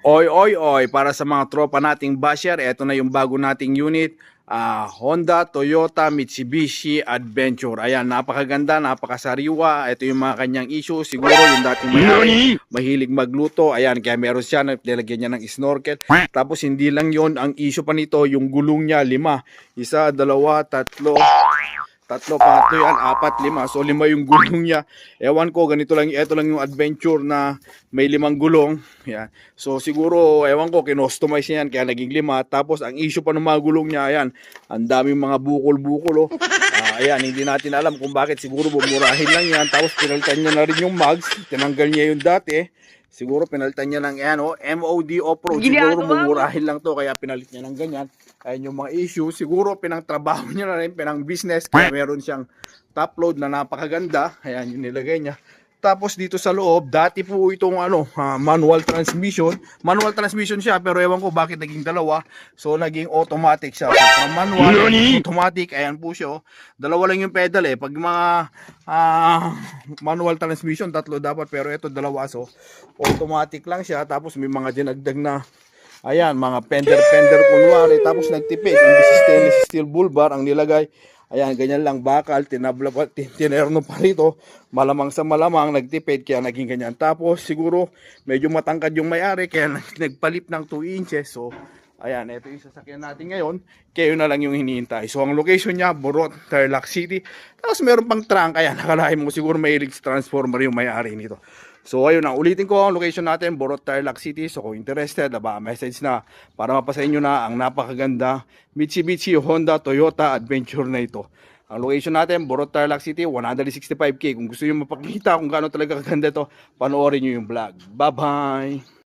Oy, oy, oy, para sa mga tropa nating basher, eto na yung bago nating unit, Honda, Toyota, Mitsubishi Adventure. Ayan, napakaganda, napakasariwa. Ito yung mga kanyang issue. Siguro yung dating may-ari, mahilig magluto. Ayan, kaya meron siya, nilagyan niya ng snorkel. Tapos hindi lang yon ang issue pa nito, yung gulong niya, 5. Isa, dalawa, tatlo, pangatlo yan, apat, lima. So lima yung gulong niya. Ewan ko, ganito lang, ito lang yung adventure na may 5 gulong. Yan. So siguro, ewan ko, kinostomize niya yan, kaya naging 5. Tapos ang issue pa ng mga gulong niya, ayan, ang daming mga bukol-bukol, oh. Ayan, hindi natin alam kung bakit. Siguro bumurahin lang yan. Tapos pinalitan niya na rin yung mags. Tinanggal niya yung dati. Siguro pinalitan niya ng MOD off-road. Siguro mumurahin lang to, kaya pinalit niya ng ganyan. Ayan yung mga issue. Siguro pinang-trabaho niya na rin, pinang-business. Kaya meron siyang top load na napakaganda. Ayan yung nilagay niya. Tapos dito sa loob, dati po itong manual transmission. Manual transmission siya, pero ewan ko bakit naging dalawa. So naging automatic siya. So, from manual, automatic, ayan po siya. Dalawa lang yung pedal eh. Pag mga manual transmission, tatlo dapat, pero ito dalawa. So automatic lang siya. Tapos may mga dinagdag na, ayan, mga fender kunwari. Tapos nagtipid, imbis stainless steel bull bar ang nilagay. Ayan, ganyan lang, bakal, tinabla pa, tinerno pa rito. Malamang sa malamang, nagtipid, kaya naging ganyan. Tapos, siguro, medyo matangkad yung may-ari, kaya nagpalit ng 2 inches. So, ayan, ito yung sasakyan natin ngayon. Kayo na lang yung hinihintay. So, ang location niya, Burot, Tarlac City. Tapos, meron pang trunk, kaya nakalahin mo, siguro may transformer yung may-ari nito. So ayun na, ulitin ko ang location natin, Borot, Tarlac City. So kung interested, message na para mapasa inyo na ang napakaganda Mitsubishi, Honda, Toyota Adventure na ito. Ang location natin, Borot, Tarlac City, 165K. Kung gusto nyo mapakita kung gaano talaga kaganda ito, panoorin nyo yung vlog. Bye bye!